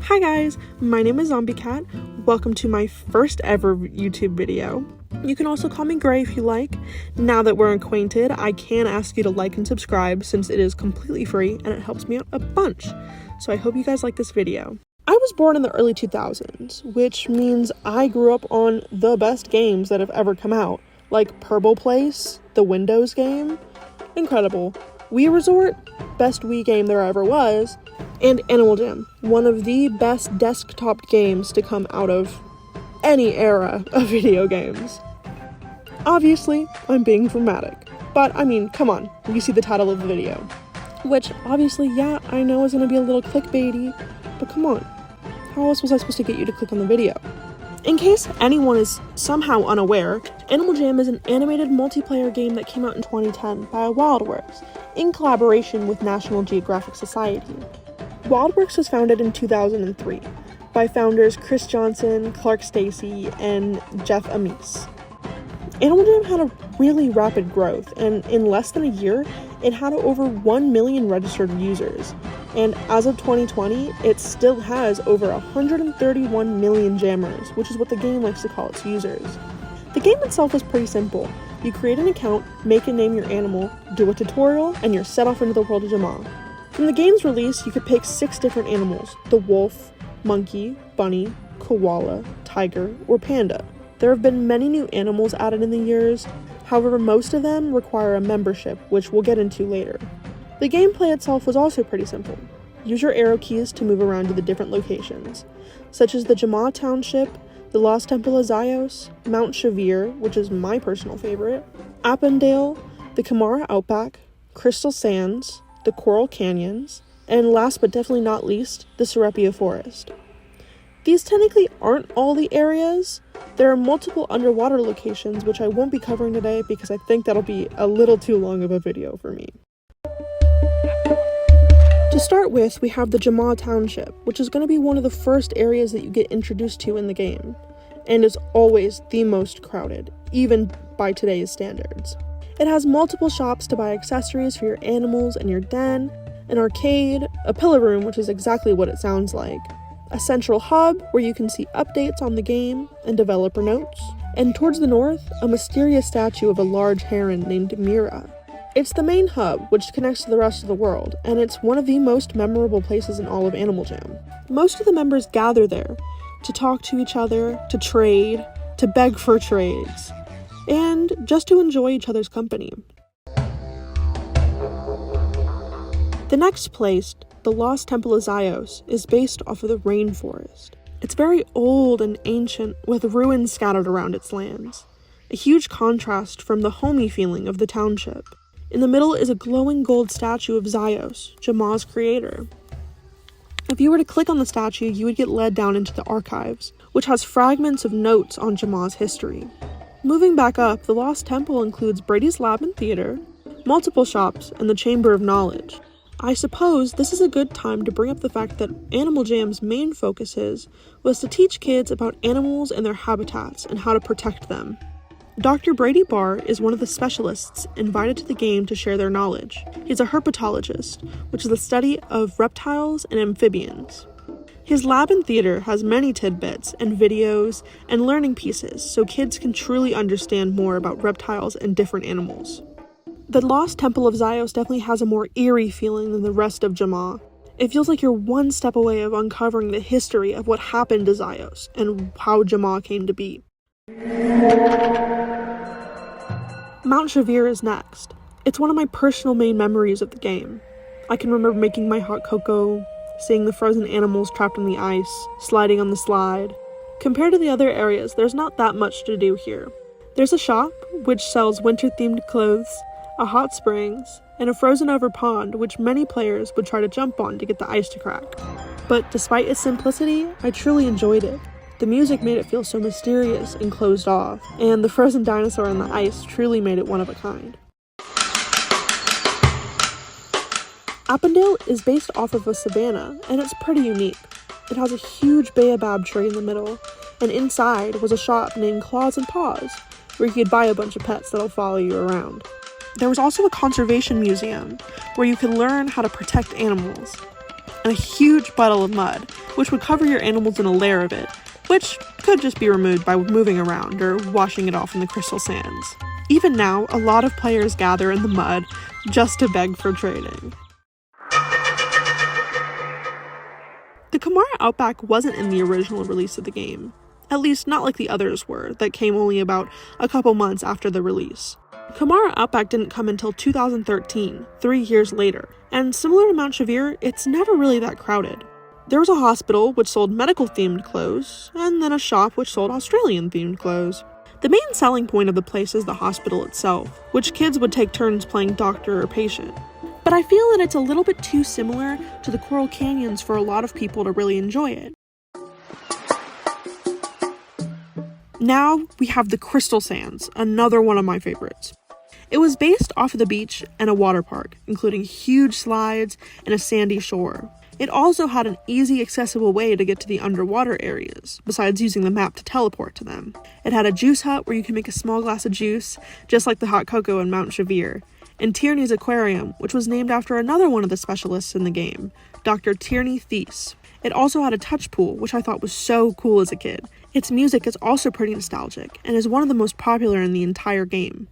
Hi guys, my name is Zombie Cat. Welcome to my first ever YouTube video. You can also call me Gray if you like. Now that we're acquainted, I can ask you to like and subscribe since it is completely free and it helps me out a bunch. So I hope you guys like this video. I was born in the early 2000s, which means I grew up on the best games that have ever come out, like Purple Place, the Windows game, incredible, Wii Resort, best Wii game there ever was, and Animal Jam, one of the best desktop games to come out of any era of video games. Obviously, I'm being dramatic, but I mean, come on, you see the title of the video. Which, obviously, yeah, I know is gonna be a little clickbaity, but come on, how else was I supposed to get you to click on the video? In case anyone is somehow unaware, Animal Jam is an animated multiplayer game that came out in 2010 by WildWorks, in collaboration with National Geographic Society. WildWorks was founded in 2003 by founders Chris Johnson, Clark Stacy, and Jeff Amis. Animal Jam had a really rapid growth, and in less than a year, it had over 1 million registered users. And as of 2020, it still has over 131 million jammers, which is what the game likes to call its users. The game itself is pretty simple. You create an account, make and name your animal, do a tutorial, and you're set off into the world of Jamaa. From the game's release, you could pick 6 different animals: the wolf, monkey, bunny, koala, tiger, or panda. There have been many new animals added in the years, however most of them require a membership, which we'll get into later. The gameplay itself was also pretty simple. Use your arrow keys to move around to the different locations, such as the Jamaa Township, the Lost Temple of Zaios, Mount Shavir, which is my personal favorite, Appendale, the Kamara Outback, Crystal Sands, the Coral Canyons, and last but definitely not least, the Serepia Forest. These technically aren't all the areas. There are multiple underwater locations, which I won't be covering today because I think that'll be a little too long of a video for me. To start with, we have the Jamaa Township, which is going to be one of the first areas that you get introduced to in the game, and is always the most crowded, even by today's standards. It has multiple shops to buy accessories for your animals and your den, an arcade, a pillar room, which is exactly what it sounds like, a central hub where you can see updates on the game and developer notes, and towards the north, a mysterious statue of a large heron named Mira. It's the main hub, which connects to the rest of the world, and it's one of the most memorable places in all of Animal Jam. Most of the members gather there to talk to each other, to trade, to beg for trades, and just to enjoy each other's company. The next place, the Lost Temple of Zaios, is based off of the rainforest. It's very old and ancient, with ruins scattered around its lands, a huge contrast from the homey feeling of the township. In the middle is a glowing gold statue of Zaios, Jamaa's creator. If you were to click on the statue, you would get led down into the archives, which has fragments of notes on Jamaa's history. Moving back up, the Lost Temple includes Brady's Lab and Theater, multiple shops, and the Chamber of Knowledge. I suppose this is a good time to bring up the fact that Animal Jam's main focus was to teach kids about animals and their habitats and how to protect them. Dr. Brady Barr is one of the specialists invited to the game to share their knowledge. He's a herpetologist, which is the study of reptiles and amphibians. His lab and theater has many tidbits and videos and learning pieces so kids can truly understand more about reptiles and different animals. The Lost Temple of Zaios definitely has a more eerie feeling than the rest of Jamaa. It feels like you're one step away of uncovering the history of what happened to Zaios and how Jamaa came to be. Mount Shavir is next. It's one of my personal main memories of the game. I can remember making my hot cocoa, seeing the frozen animals trapped in the ice, sliding on the slide. Compared to the other areas, there's not that much to do here. There's a shop, which sells winter-themed clothes, a hot springs, and a frozen-over pond, which many players would try to jump on to get the ice to crack. But despite its simplicity, I truly enjoyed it. The music made it feel so mysterious and closed off, and the frozen dinosaur in the ice truly made it one of a kind. Appendale is based off of a savanna, and it's pretty unique. It has a huge baobab tree in the middle, and inside was a shop named Claws and Paws, where you could buy a bunch of pets that'll follow you around. There was also a conservation museum, where you could learn how to protect animals. and a huge puddle of mud, which would cover your animals in a layer of it, which could just be removed by moving around or washing it off in the crystal sands. Even now, a lot of players gather in the mud just to beg for trading. The Kamara Outback wasn't in the original release of the game, at least not like the others were, that came only about a couple months after the release. Kamara Outback didn't come until 2013, 3 years later, and similar to Mount Chevere, it's never really that crowded. There was a hospital which sold medical-themed clothes, and then a shop which sold Australian-themed clothes. The main selling point of the place is the hospital itself, which kids would take turns playing doctor or patient. But I feel that it's a little bit too similar to the Coral Canyons for a lot of people to really enjoy it. Now we have the Crystal Sands, another one of my favorites. It was based off of the beach and a water park, including huge slides and a sandy shore. It also had an easy, accessible way to get to the underwater areas, besides using the map to teleport to them. It had a juice hut where you can make a small glass of juice, just like the hot cocoa in Mount Chevere, and Tierney's Aquarium, which was named after another one of the specialists in the game, Dr. Tierney Thies. It also had a touch pool, which I thought was so cool as a kid. Its music is also pretty nostalgic, and is one of the most popular in the entire game.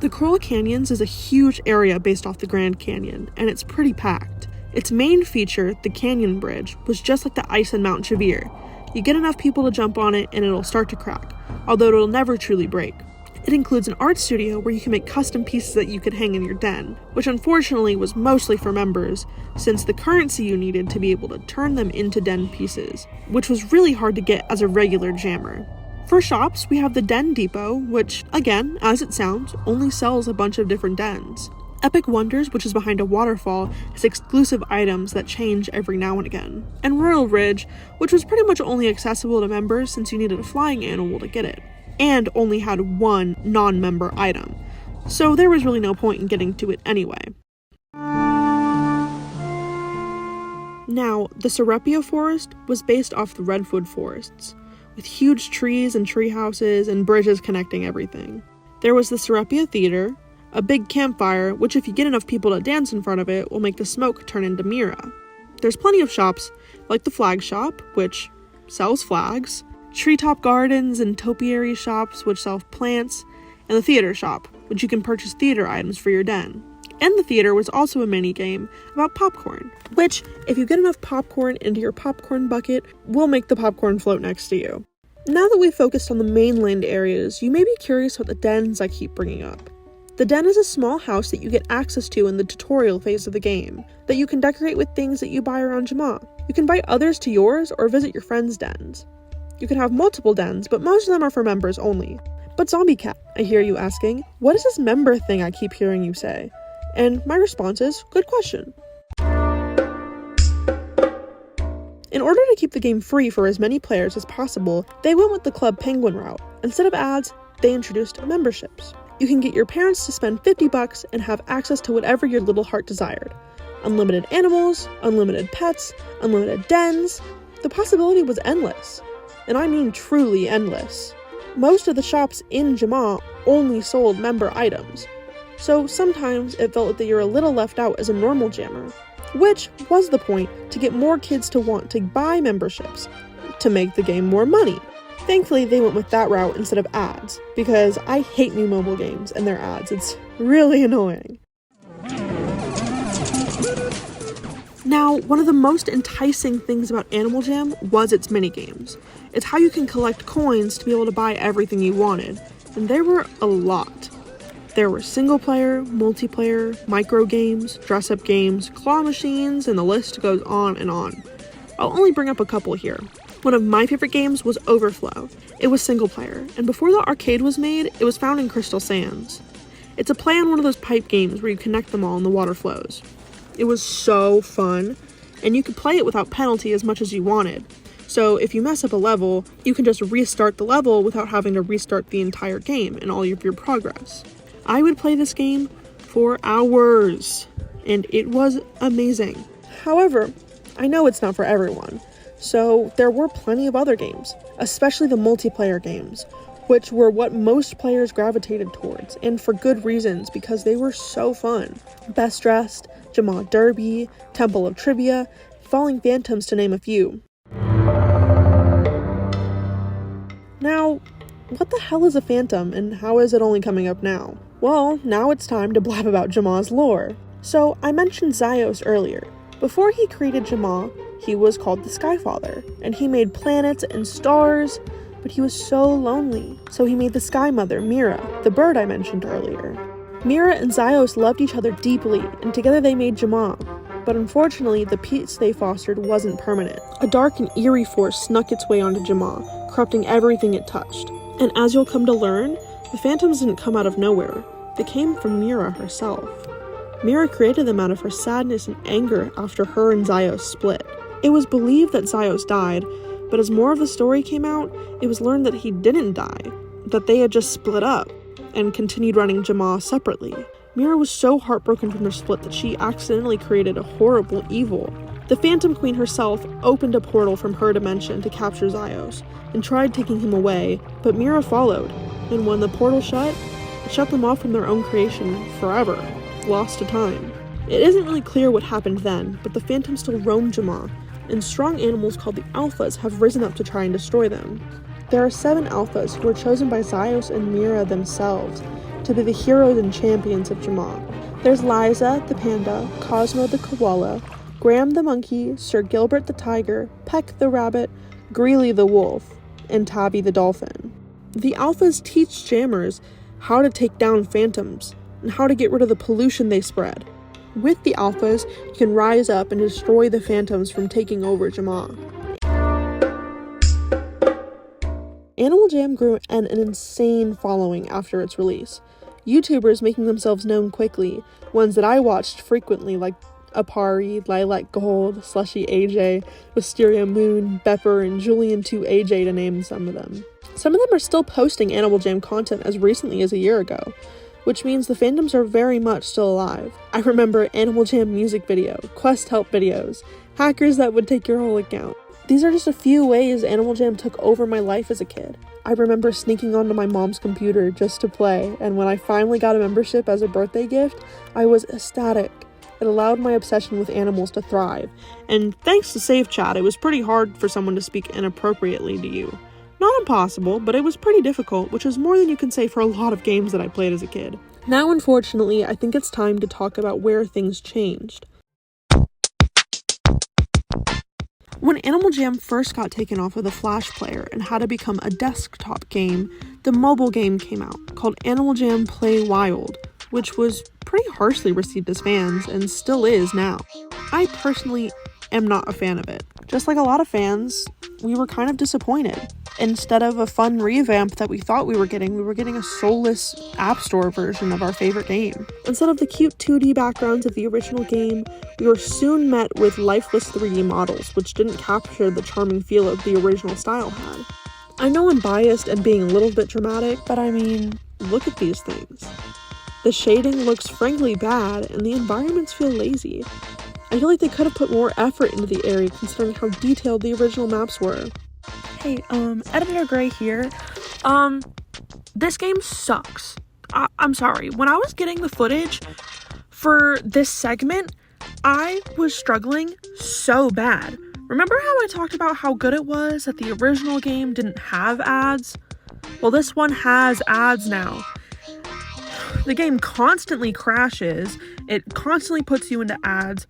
The Coral Canyons is a huge area based off the Grand Canyon, and it's pretty packed. Its main feature, the Canyon Bridge, was just like the ice in Mount Chevere. You get enough people to jump on it and it'll start to crack, although it'll never truly break. It includes an art studio where you can make custom pieces that you could hang in your den, which unfortunately was mostly for members, since the currency you needed to be able to turn them into den pieces, which was really hard to get as a regular jammer. For shops, we have the Den Depot, which, again, as it sounds, only sells a bunch of different dens. Epic Wonders, which is behind a waterfall, has exclusive items that change every now and again. And Royal Ridge, which was pretty much only accessible to members since you needed a flying animal to get it, and only had one non-member item, so there was really no point in getting to it anyway. Now, the Serapia Forest was based off the Redwood Forests, with huge trees and tree houses and bridges connecting everything. There was the Serapia Theater, a big campfire, which if you get enough people to dance in front of it, will make the smoke turn into Mira. There's plenty of shops, like the Flag Shop, which sells flags, Treetop Gardens and topiary shops, which sell plants, and the Theater Shop, which you can purchase theater items for your den. And the theater was also a mini-game about popcorn, which, if you get enough popcorn into your popcorn bucket, will make the popcorn float next to you. Now that we've focused on the mainland areas, you may be curious about the dens I keep bringing up. The den is a small house that you get access to in the tutorial phase of the game, that you can decorate with things that you buy around Jamaa. You can invite others to yours or visit your friends' dens. You can have multiple dens, but most of them are for members only. But Zombie Cat, I hear you asking, what is this member thing I keep hearing you say? And my response is, good question. In order to keep the game free for as many players as possible, they went with the Club Penguin route. Instead of ads, they introduced memberships. You can get your parents to spend $50 and have access to whatever your little heart desired. Unlimited animals, unlimited pets, unlimited dens. The possibility was endless. And I mean truly endless. Most of the shops in Jamaa only sold member items, so sometimes it felt that you're a little left out as a normal jammer, which was the point, to get more kids to want to buy memberships, to make the game more money. Thankfully, they went with that route instead of ads, because I hate new mobile games and their ads. It's really annoying. Now, one of the most enticing things about Animal Jam was its minigames. It's how you can collect coins to be able to buy everything you wanted, and there were a lot. There were single-player, multiplayer, micro games, dress-up games, claw machines, and the list goes on and on. I'll only bring up a couple here. One of my favorite games was Overflow. It was single-player, and before the arcade was made, it was found in Crystal Sands. It's a play on one of those pipe games where you connect them all and the water flows. It was so fun, and you could play it without penalty as much as you wanted. So if you mess up a level, you can just restart the level without having to restart the entire game and all of your progress. I would play this game for hours, and it was amazing. However, I know it's not for everyone, so there were plenty of other games, especially the multiplayer games, which were what most players gravitated towards, and for good reasons, because they were so fun. Best Dressed, Jamaa Derby, Temple of Trivia, Falling Phantoms, to name a few. Now, what the hell is a phantom, and how is it only coming up now? Well, now it's time to blab about Jamaa's lore. So, I mentioned Zyos earlier. Before he created Jamaa, he was called the Skyfather, and he made planets and stars, but he was so lonely. So he made the Sky Mother, Mira, the bird I mentioned earlier. Mira and Zyos loved each other deeply, and together they made Jamaa. But unfortunately, the peace they fostered wasn't permanent. A dark and eerie force snuck its way onto Jamaa, corrupting everything it touched. And as you'll come to learn, the phantoms didn't come out of nowhere. They came from Mira herself. Mira created them out of her sadness and anger after her and Zyos split. It was believed that Zyos died, but as more of the story came out, it was learned that he didn't die, that they had just split up and continued running Jamaa separately. Mira was so heartbroken from their split that she accidentally created a horrible evil. The Phantom Queen herself opened a portal from her dimension to capture Zyos and tried taking him away, but Mira followed, and when the portal shut, it shut them off from their own creation forever, lost to time. It isn't really clear what happened then, but the Phantoms still roam Jamaa, and strong animals called the Alphas have risen up to try and destroy them. There are 7 Alphas who were chosen by Zyos and Mira themselves to be the heroes and champions of Jamaa. There's Liza the panda, Cosmo the koala, Graham the monkey, Sir Gilbert the tiger, Peck the rabbit, Greeley the wolf, and Tabby the dolphin. The Alphas teach jammers how to take down phantoms and how to get rid of the pollution they spread. With the Alphas, you can rise up and destroy the phantoms from taking over Jamaa. Animal Jam grew an insane following after its release. YouTubers making themselves known quickly, ones that I watched frequently like Apari, Lilac Gold, Slushy AJ, Wisteria Moon, Bepper, and Julian2AJ to name some of them. Some of them are still posting Animal Jam content as recently as a year ago, which means the fandoms are very much still alive. I remember Animal Jam music video, quest help videos, hackers that would take your whole account. These are just a few ways Animal Jam took over my life as a kid. I remember sneaking onto my mom's computer just to play, and when I finally got a membership as a birthday gift, I was ecstatic. It allowed my obsession with animals to thrive, and thanks to Save Chat, it was pretty hard for someone to speak inappropriately to you. Not impossible, but it was pretty difficult, which is more than you can say for a lot of games that I played as a kid. Now, unfortunately, I think it's time to talk about where things changed. When Animal Jam first got taken off of the Flash player and had to become a desktop game, the mobile game came out, called Animal Jam Play Wild, which was pretty harshly received as fans, and still is now. I personally am not a fan of it. Just like a lot of fans, we were kind of disappointed. Instead of a fun revamp that we thought we were getting a soulless App Store version of our favorite game. Instead of the cute 2D backgrounds of the original game, we were soon met with lifeless 3D models, which didn't capture the charming feel of the original style had. I know I'm biased and being a little bit dramatic, but I mean, look at these things. The shading looks frankly bad, and the environments feel lazy. I feel like they could have put more effort into the area considering how detailed the original maps were. Hey, Editor Gray here. This game sucks. I'm sorry. When I was getting the footage for this segment, I was struggling so bad. Remember how I talked about how good it was that the original game didn't have ads? Well, this one has ads now. The game constantly crashes. It constantly puts you into ads.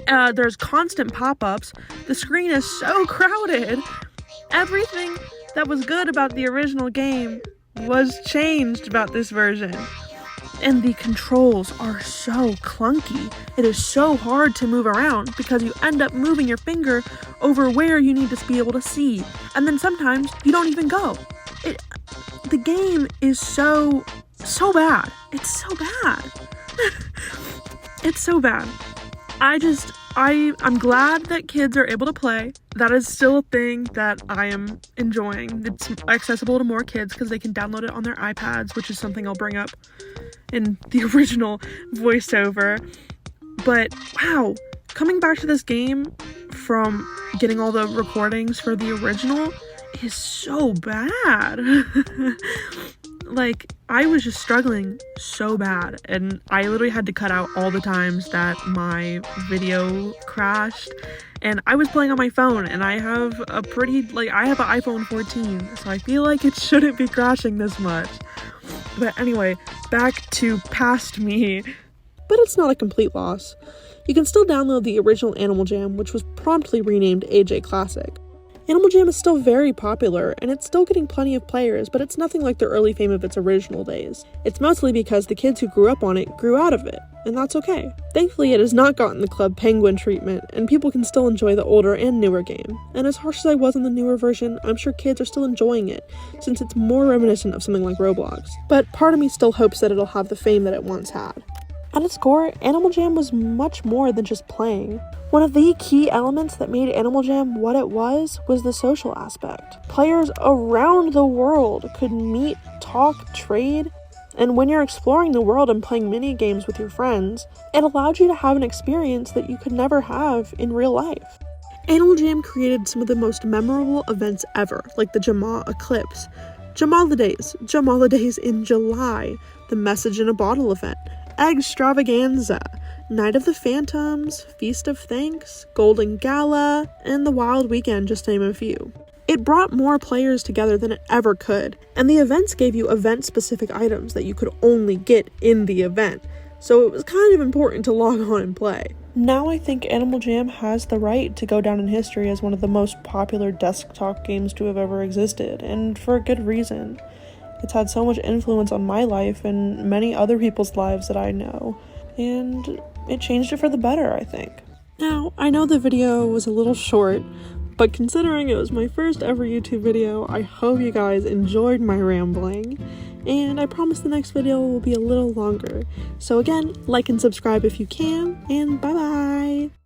There's constant pop-ups. The screen is so crowded. Everything that was good about the original game was changed about this version. And the controls are so clunky. It is so hard to move around because you end up moving your finger over where you need to be able to see. And then sometimes you don't even go. The game is so bad. It's so bad. It's so bad. I'm glad that kids are able to play. That is still a thing that I am enjoying. It's accessible to more kids because they can download it on their iPads, which is something I'll bring up in the original voiceover. But wow, coming back to this game from getting all the recordings for the original, is so bad. Like, I was just struggling so bad, and I literally had to cut out all the times that my video crashed. And I was playing on my phone, and I have an iPhone 14, so I feel like it shouldn't be crashing this much. But anyway, back to past me. But it's not a complete loss. You can still download the original Animal Jam, which was promptly renamed AJ Classic. Animal Jam is still very popular, and it's still getting plenty of players, but it's nothing like the early fame of its original days. It's mostly because the kids who grew up on it grew out of it, and that's okay. Thankfully, it has not gotten the Club Penguin treatment, and people can still enjoy the older and newer game. And as harsh as I was on the newer version, I'm sure kids are still enjoying it, since it's more reminiscent of something like Roblox. But part of me still hopes that it'll have the fame that it once had. At its core, Animal Jam was much more than just playing. One of the key elements that made Animal Jam what it was the social aspect. Players around the world could meet, talk, trade, and when you're exploring the world and playing mini games with your friends, it allowed you to have an experience that you could never have in real life. Animal Jam created some of the most memorable events ever, like the Jamaa eclipse, Jamaa Days in July, the Message in a Bottle event, Extravaganza, Night of the Phantoms, Feast of Thanks, Golden Gala, and the Wild Weekend, just to name a few. It brought more players together than it ever could, and the events gave you event-specific items that you could only get in the event, so it was kind of important to log on and play. Now I think Animal Jam has the right to go down in history as one of the most popular desktop games to have ever existed, and for a good reason. It's had so much influence on my life and many other people's lives that I know, and it changed it for the better, I think. Now, I know the video was a little short, but considering it was my first ever YouTube video, I hope you guys enjoyed my rambling, and I promise the next video will be a little longer. So again, like and subscribe if you can, and bye-bye!